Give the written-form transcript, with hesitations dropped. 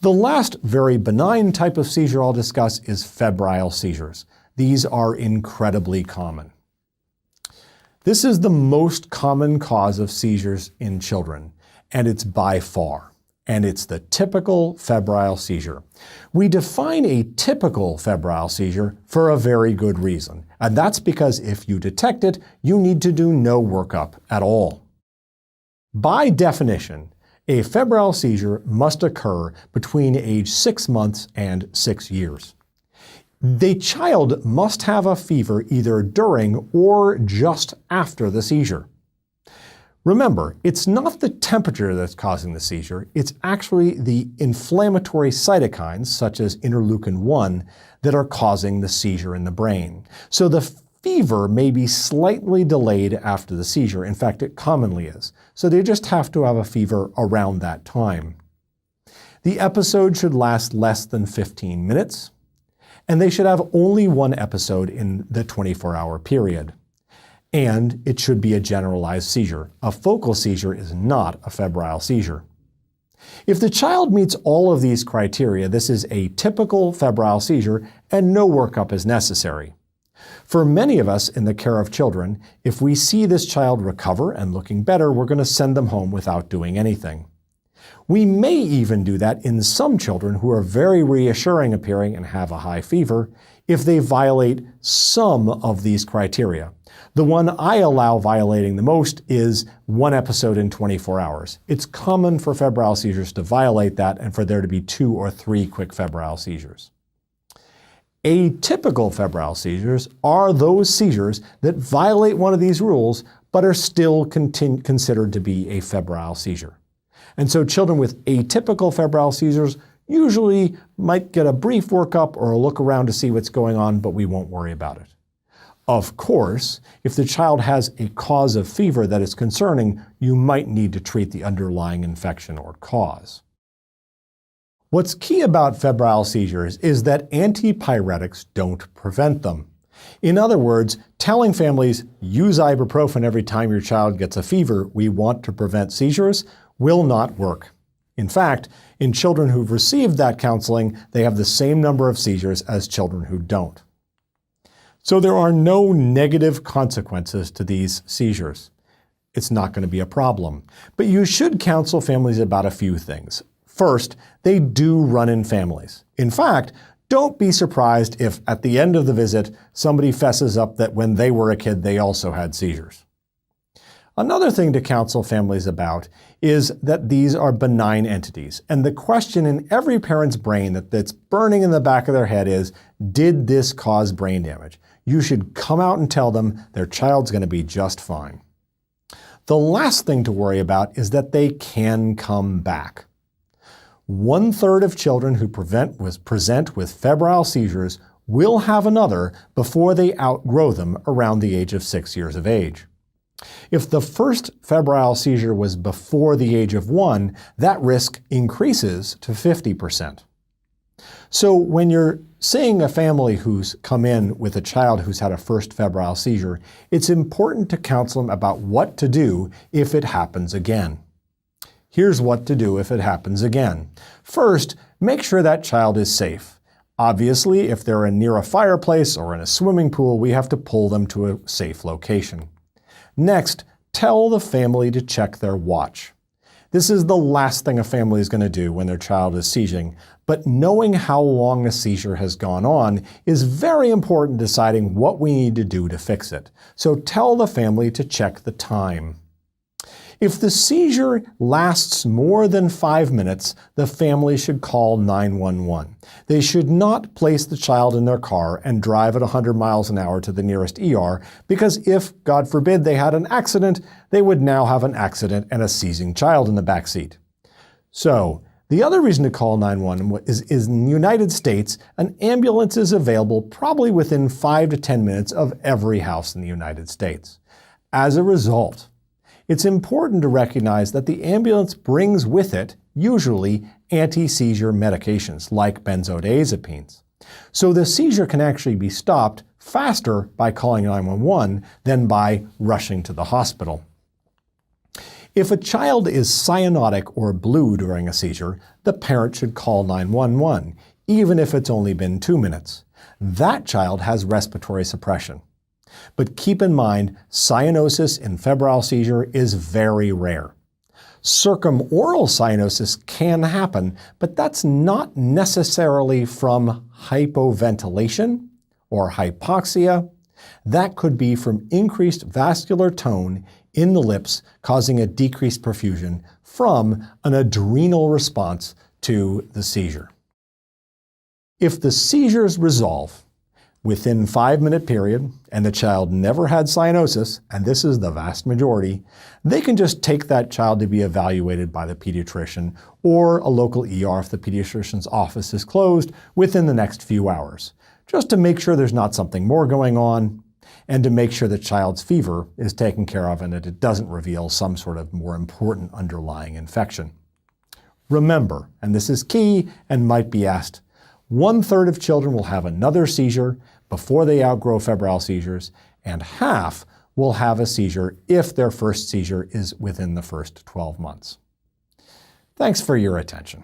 The last very benign type of seizure I'll discuss is febrile seizures. These are incredibly common. This is the most common cause of seizures in children, and it's by far. And it's the typical febrile seizure. We define a typical febrile seizure for a very good reason, and that's because if you detect it, you need to do no workup at all. By definition, a febrile seizure must occur between age 6 months and 6 years. The child must have a fever either during or just after the seizure. Remember, it's not the temperature that's causing the seizure, it's actually the inflammatory cytokines, such as interleukin-1, that are causing the seizure in the brain. So the fever may be slightly delayed after the seizure. In fact, it commonly is. So they just have to have a fever around that time. The episode should last less than 15 minutes, and they should have only one episode in the 24-hour period. And it should be a generalized seizure. A focal seizure is not a febrile seizure. If the child meets all of these criteria, this is a typical febrile seizure and no workup is necessary. For many of us in the care of children, if we see this child recover and looking better, we're going to send them home without doing anything. We may even do that in some children who are very reassuring appearing and have a high fever if they violate some of these criteria. The one I allow violating the most is one episode in 24 hours. It's common for febrile seizures to violate that and for there to be 2 or 3 quick febrile seizures. Atypical febrile seizures are those seizures that violate one of these rules but are still considered to be a febrile seizure. And so children with atypical febrile seizures usually might get a brief workup or a look around to see what's going on, but we won't worry about it. Of course, if the child has a cause of fever that is concerning, you might need to treat the underlying infection or cause. What's key about febrile seizures is that antipyretics don't prevent them. In other words, telling families, use ibuprofen every time your child gets a fever, we want to prevent seizures, will not work. In fact, in children who've received that counseling, they have the same number of seizures as children who don't. So there are no negative consequences to these seizures. It's not going to be a problem. But you should counsel families about a few things. First, they do run in families. In fact, don't be surprised if at the end of the visit, somebody fesses up that when they were a kid, they also had seizures. Another thing to counsel families about is that these are benign entities. And the question in every parent's brain that's burning in the back of their head is, did this cause brain damage? You should come out and tell them their child's going to be just fine. The last thing to worry about is that they can come back. 1/3 of children who present with febrile seizures will have another before they outgrow them around the age of 6 years of age. If the first febrile seizure was before the age of 1, that risk increases to 50%. So when you're seeing a family who's come in with a child who's had a first febrile seizure, it's important to counsel them about what to do if it happens again. Here's what to do if it happens again. First, make sure that child is safe. Obviously, if they're near a fireplace or in a swimming pool, we have to pull them to a safe location. Next, tell the family to check their watch. This is the last thing a family is going to do when their child is seizing, but knowing how long a seizure has gone on is very important in deciding what we need to do to fix it. So tell the family to check the time. If the seizure lasts more than 5 minutes, the family should call 911. They should not place the child in their car and drive at 100 miles an hour to the nearest ER, because if, God forbid, they had an accident, they would now have an accident and a seizing child in the back seat. So, the other reason to call 911 is in the United States, an ambulance is available probably within 5 to 10 minutes of every house in the United States. As a result, it's important to recognize that the ambulance brings with it, usually, anti-seizure medications like benzodiazepines. So the seizure can actually be stopped faster by calling 911 than by rushing to the hospital. If a child is cyanotic or blue during a seizure, the parent should call 911, even if it's only been 2 minutes. That child has respiratory suppression. But keep in mind, cyanosis in febrile seizure is very rare. Circumoral cyanosis can happen, but that's not necessarily from hypoventilation or hypoxia. That could be from increased vascular tone in the lips, causing a decreased perfusion from an adrenal response to the seizure. If the seizures resolve within 5-minute period and the child never had cyanosis, and this is the vast majority, they can just take that child to be evaluated by the pediatrician or a local ER if the pediatrician's office is closed within the next few hours, just to make sure there's not something more going on and to make sure the child's fever is taken care of and that it doesn't reveal some sort of more important underlying infection. Remember, and this is key and might be asked, 1/3 of children will have another seizure before they outgrow febrile seizures, and half will have a seizure if their first seizure is within the first 12 months. Thanks for your attention.